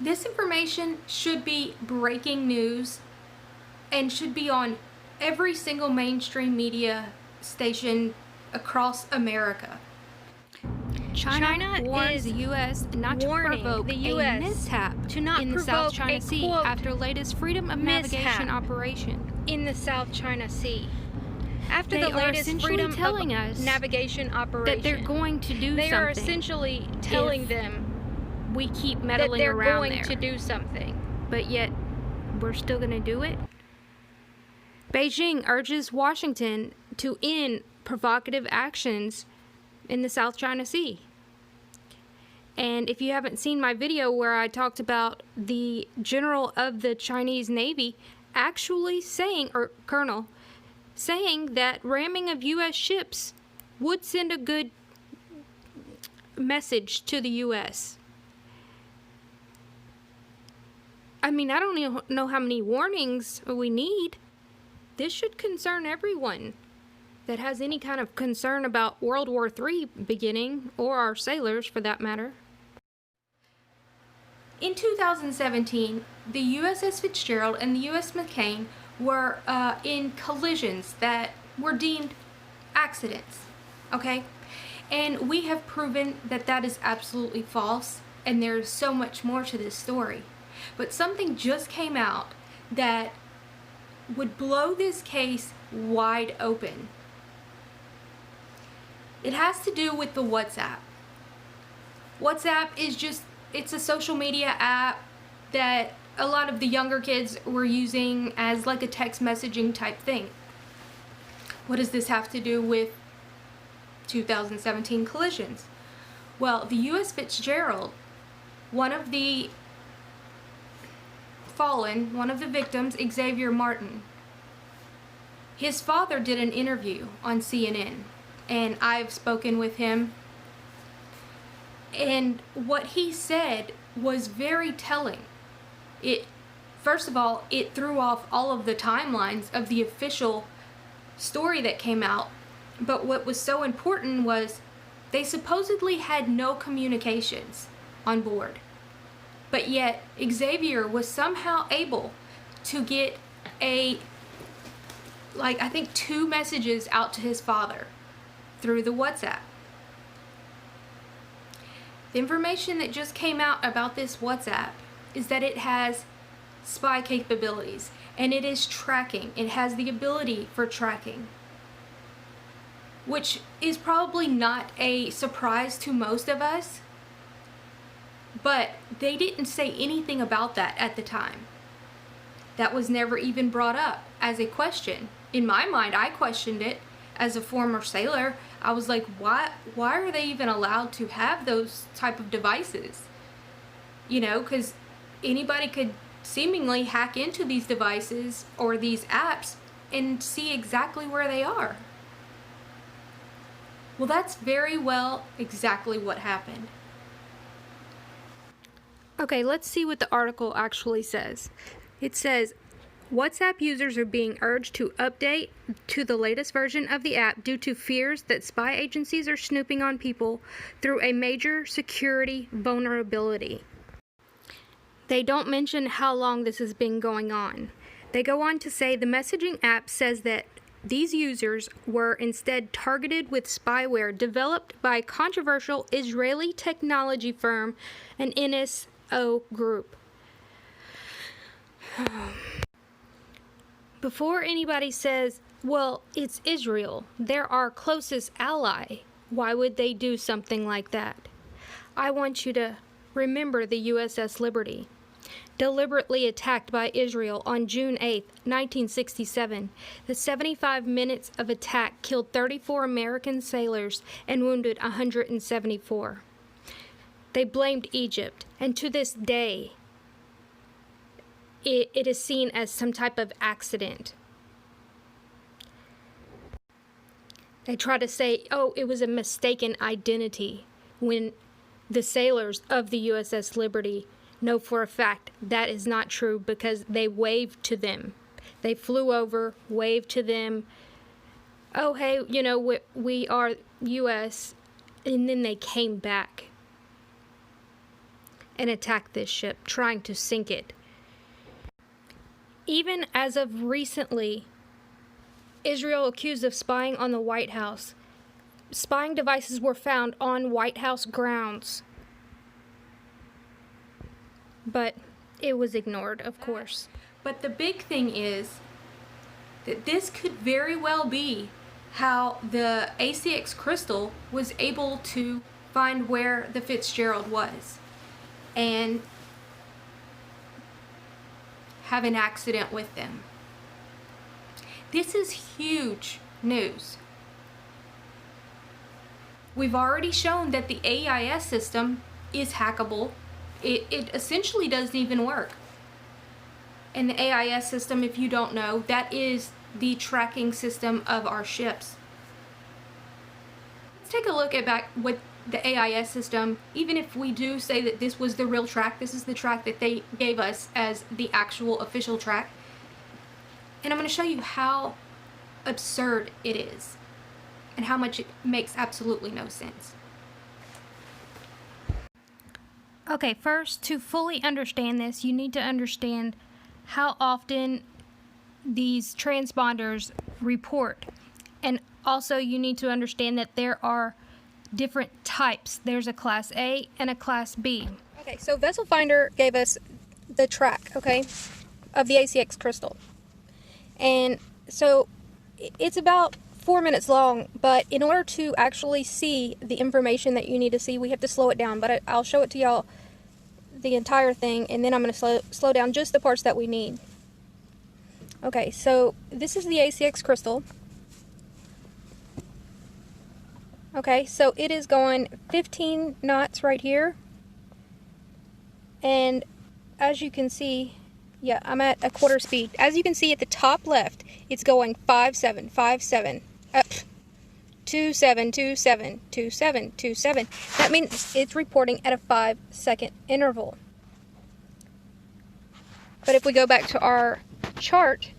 This information should be breaking news and should be on every single mainstream media station across America. China warns the U.S. not to provoke a mishap in the South China Sea after latest freedom of navigation operation in the South China Sea. After they the latest freedom telling of us navigation operation, that they're going to do they something. Are essentially telling them we keep meddling that they're around going to do something. But yet, we're still going to do it? Beijing urges Washington to end provocative actions in the South China Sea. And if you haven't seen my video where I talked about the general of the Chinese Navy actually saying, or colonel, saying that ramming of U.S. ships would send a good message to the U.S. I mean, I don't even know how many warnings we need. This should concern everyone that has any kind of concern about World War III beginning, or our sailors for that matter. In 2017, the USS Fitzgerald and the US McCain were in collisions that were deemed accidents, okay? And we have proven that that is absolutely false, and there's so much more to this story. But something just came out that would blow this case wide open. It has to do with the WhatsApp. WhatsApp is just, it's a social media app that a lot of the younger kids were using as like a text messaging type thing. What does this have to do with 2017 collisions? Well, the US Fitzgerald, one of the victims, Xavier Martin, his father did an interview on CNN, and I've spoken with him, and what he said was very telling. First of all, it threw off all of the timelines of the official story that came out, but what was so important was they supposedly had no communications on board. But yet, Xavier was somehow able to get I think 2 messages out to his father through the WhatsApp. The information that just came out about this WhatsApp is that it has spy capabilities, and it is tracking. It has the ability for tracking, which is probably not a surprise to most of us. But they didn't say anything about that at the time. That was never even brought up as a question. In my mind, I questioned it as a former sailor. I was like, why are they even allowed to have those type of devices? You know, because anybody could seemingly hack into these devices or these apps and see exactly where they are. Well, that's very well exactly what happened. Okay, let's see what the article actually says. It says, WhatsApp users are being urged to update to the latest version of the app due to fears that spy agencies are snooping on people through a major security vulnerability. They don't mention how long this has been going on. They go on to say the messaging app says that these users were instead targeted with spyware developed by a controversial Israeli technology firm, an NSO group. Before anybody says, well, it's Israel, they're our closest ally, why would they do something like that? I want you to remember the USS Liberty, deliberately attacked by Israel on June 8, 1967. The 75 minutes of attack killed 34 American sailors and wounded 174. They blamed Egypt, and to this day, it is seen as some type of accident. They try to say, oh, it was a mistaken identity, when the sailors of the USS Liberty know for a fact that is not true, because they waved to them. They flew over, waved to them, oh, hey, you know, we are U.S., and then they came back. and attack this ship, trying to sink it. Even as of recently, Israel accused of spying on the White House. Spying devices were found on White House grounds. But it was ignored, of course. But the big thing is that this could very well be how the ACX crystal was able to find where the Fitzgerald was and have an accident with them. This is huge news. We've already shown that the AIS system is hackable. It essentially doesn't even work. And the AIS system, if you don't know, that is the tracking system of our ships. Let's take a look at back with the AIS system. Even if we do say that this was the real track, this is the track that they gave us as the actual official track. And I'm going to show you how absurd it is and how much it makes absolutely no sense. Okay, first, to fully understand this, you need to understand how often these transponders report. And also you need to understand that there are different types. There's a Class A and a Class B. Okay, so Vessel Finder gave us the track, okay, of the ACX crystal. And so it's about 4 minutes long, but in order to actually see the information that you need to see, we have to slow it down. But I'll show it to y'all the entire thing, and then I'm going to slow down just the parts that we need. Okay, so this is the ACX crystal. Okay, so it is going 15 knots right here. And as you can see, yeah, I'm at a quarter speed. As you can see at the top left, it's going 57, 57, up, 27, 27, 27, 27. That means it's reporting at a 5-second interval. But if we go back to our chart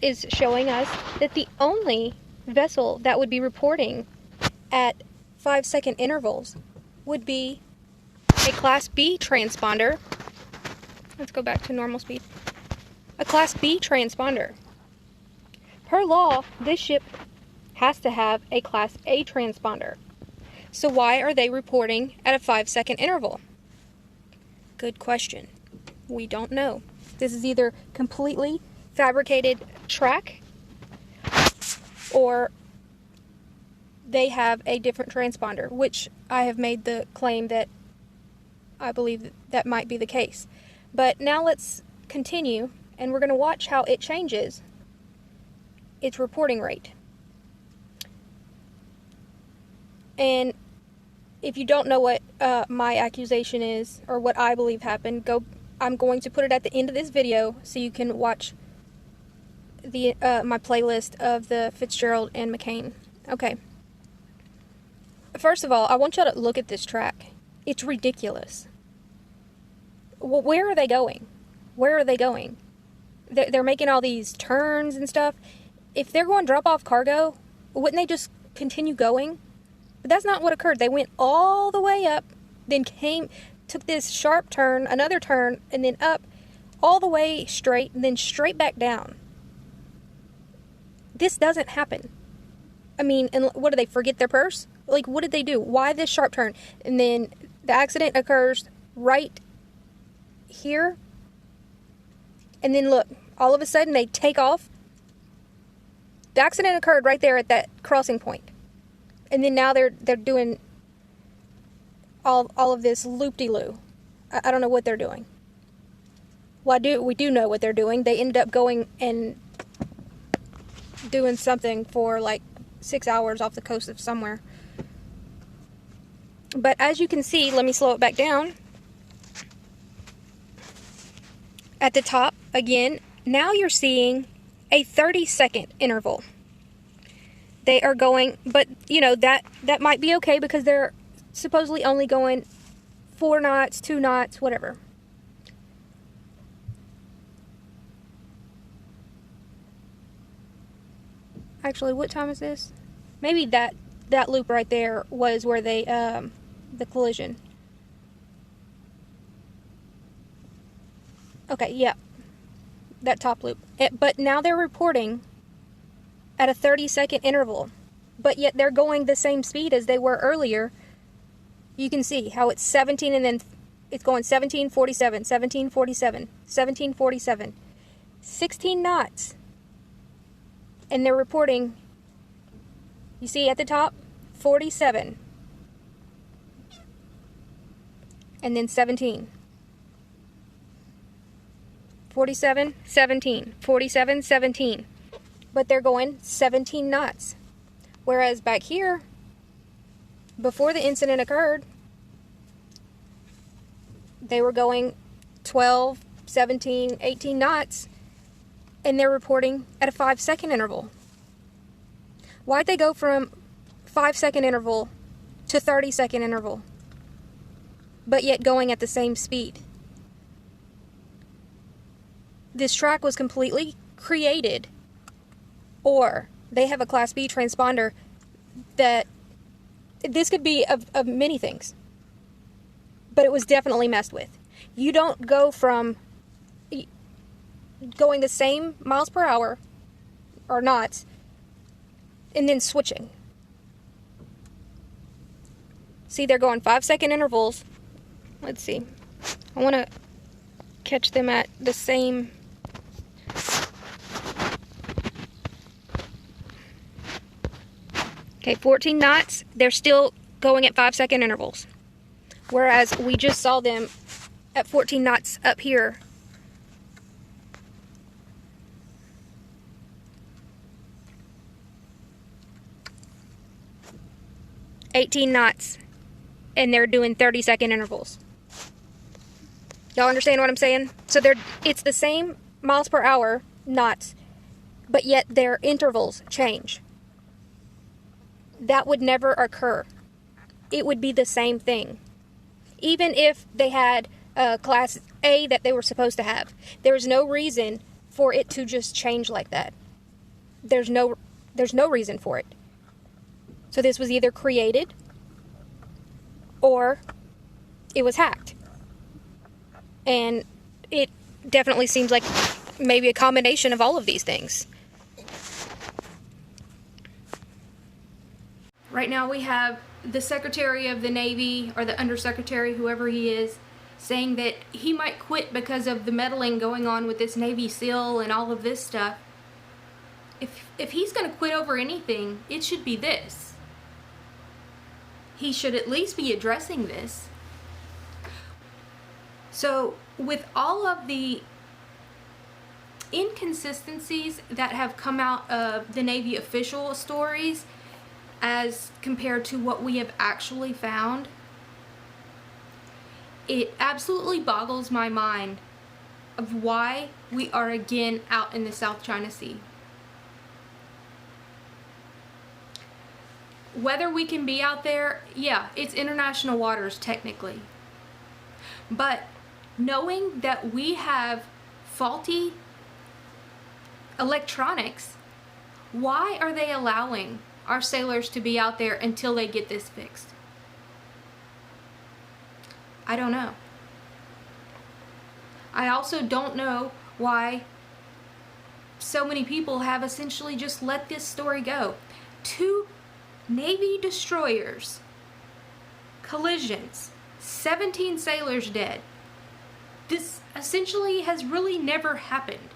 is showing us that the only vessel that would be reporting at 5-second intervals would be a Class B transponder. Let's go back to normal speed. A Class B transponder. Per law, this ship has to have a Class A transponder. So why are they reporting at a 5-second interval? Good question. We don't know. This is either completely fabricated track, or they have a different transponder, which I have made the claim that I believe that might be the case. But now let's continue, and we're going to watch how it changes its reporting rate. And if you don't know what my accusation is, or what I believe happened, I'm going to put it at the end of this video so you can watch the my playlist of the Fitzgerald and McCain. Okay. First of all, I want y'all to look at this track. It's ridiculous. Well, where are they going? Where are they going? They're making all these turns and stuff. If they're going to drop off cargo, wouldn't they just continue going? But that's not what occurred. They went all the way up, then took this sharp turn, another turn, and then up all the way straight, and then straight back down. This doesn't happen. I mean, and what did they forget their purse? Like, what did they do? Why this sharp turn? And then the accident occurs right here. And then look, all of a sudden they take off. The accident occurred right there at that crossing point. And then now they're doing all of this loop-de-loo. I don't know what they're doing. Well, we do know what they're doing. They ended up going and doing something for like 6 hours off the coast of somewhere. But as you can see, let me slow it back down. At the top, again, now you're seeing a 30-second interval. They are going, but you know, that might be okay because they're supposedly only going 4 knots, 2 knots, whatever. Actually, what time is this? Maybe that loop right there was where they, the collision. Okay, yeah, that top loop. But now they're reporting at a 30-second interval, but yet they're going the same speed as they were earlier. You can see how it's 17 and then it's going 1747, 1747, 1747, 16 knots. And they're reporting, you see at the top, 47. And then 17. 47, 17, 47, 17. But they're going 17 knots. Whereas back here, before the incident occurred, they were going 12, 17, 18 knots, and they're reporting at a 5-second interval. Why'd they go from 5-second interval to 30-second interval, but yet going at the same speed? This track was completely created, or they have a Class B transponder that this could be of many things, but it was definitely messed with. You don't go from going the same miles per hour or knots and then switching. See, they're going 5-second intervals. Let's see. I want to catch them at the same. Okay, 14 knots. They're still going at 5-second intervals. Whereas we just saw them at 14 knots up here. $18 knots, and they're doing 30-second intervals. Y'all understand what I'm saying? So it's the same miles per hour knots, but yet their intervals change. That would never occur. It would be the same thing. Even if they had a Class A that they were supposed to have, there's no reason for it to just change like that. There's no reason for it. So this was either created or it was hacked. And it definitely seems like maybe a combination of all of these things. Right now we have the Secretary of the Navy, or the Undersecretary, whoever he is, saying that he might quit because of the meddling going on with this Navy SEAL and all of this stuff. If he's going to quit over anything, it should be this. He should at least be addressing this. So, with all of the inconsistencies that have come out of the Navy official stories as compared to what we have actually found, it absolutely boggles my mind of why we are again out in the South China Sea. Whether we can be out there, yeah, it's international waters technically. But knowing that we have faulty electronics, why are they allowing our sailors to be out there until they get this fixed? I don't know. I also don't know why so many people have essentially just let this story go. 2 Navy destroyers, collisions, 17 sailors dead. This essentially has really never happened.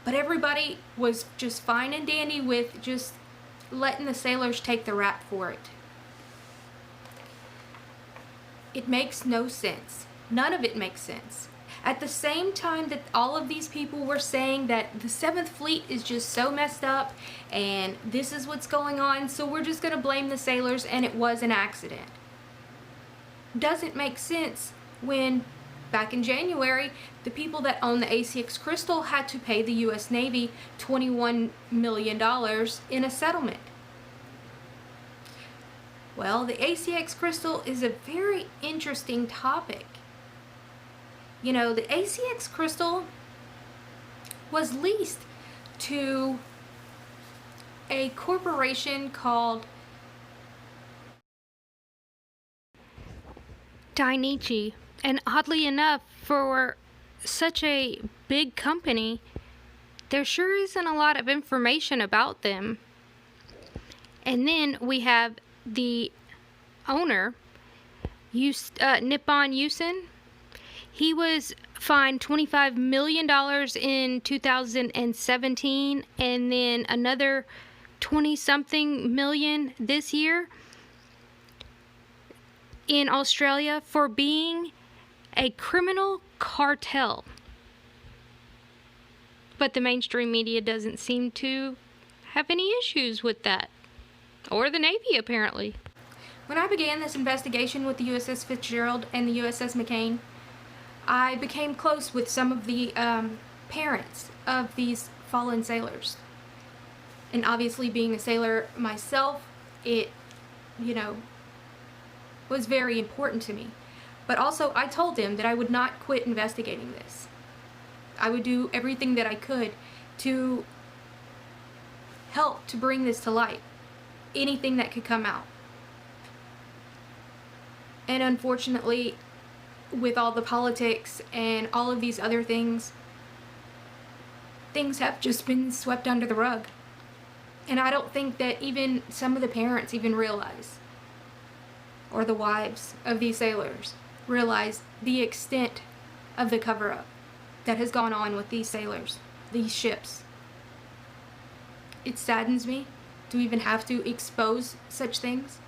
But everybody was just fine and dandy with just letting the sailors take the rap for it. It makes no sense. None of it makes sense. At the same time that all of these people were saying that the 7th Fleet is just so messed up and this is what's going on, so we're just going to blame the sailors and it was an accident. Doesn't make sense when back in January, the people that own the ACX Crystal had to pay the U.S. Navy $21 million in a settlement. Well, the ACX Crystal is a very interesting topic. You know, the ACX Crystal was leased to a corporation called Dainichi. And oddly enough, for such a big company, there sure isn't a lot of information about them. And then we have the owner, Nippon Yusen. He was fined $25 million in 2017, and then another 20-something million this year in Australia for being a criminal cartel. But the mainstream media doesn't seem to have any issues with that. Or the Navy, apparently. When I began this investigation with the USS Fitzgerald and the USS McCain, I became close with some of the parents of these fallen sailors. And obviously, being a sailor myself, it, was very important to me. But also, I told them that I would not quit investigating this. I would do everything that I could to help to bring this to light. Anything that could come out. And unfortunately, with all the politics and all of these other things, things have just been swept under the rug. And I don't think that even some of the parents even realize, or the wives of these sailors, realize the extent of the cover-up that has gone on with these sailors, these ships. It saddens me to even have to expose such things.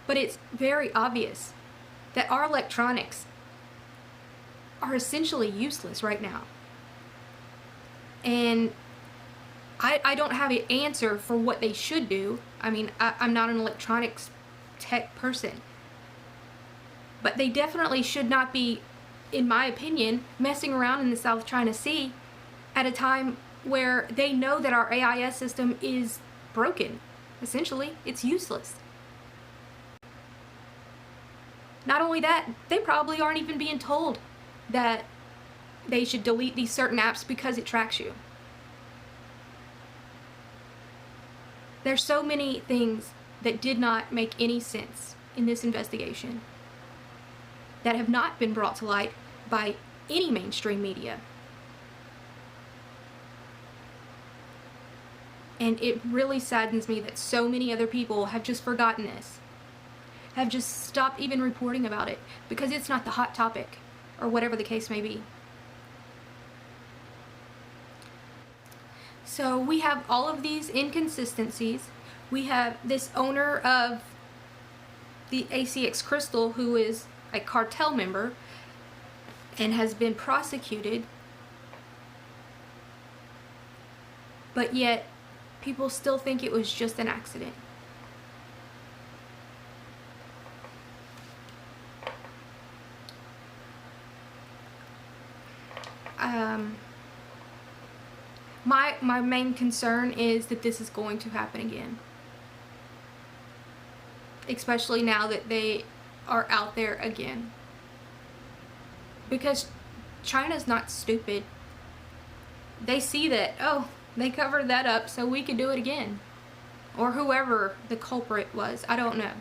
But it's very obvious that our electronics are essentially useless right now. And I don't have an answer for what they should do. I mean, I'm not an electronics tech person. But they definitely should not be, in my opinion, messing around in the South China Sea at a time where they know that our AIS system is broken. Essentially, it's useless. Not only that, they probably aren't even being told that they should delete these certain apps because it tracks you. There's so many things that did not make any sense in this investigation that have not been brought to light by any mainstream media. And it really saddens me that so many other people have just forgotten this, have just stopped even reporting about it because it's not the hot topic, or whatever the case may be. So we have all of these inconsistencies. We have this owner of the ACX Crystal who is a cartel member and has been prosecuted, but yet people still think it was just an accident. My main concern is that this is going to happen again. Especially now that they are out there again. Because China's not stupid. They see that, oh, they covered that up so we can do it again. Or whoever the culprit was, I don't know.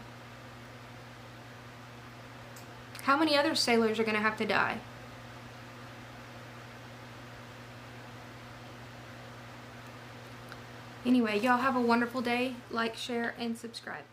How many other sailors are going to have to die? Anyway, y'all have a wonderful day. Like, share, and subscribe.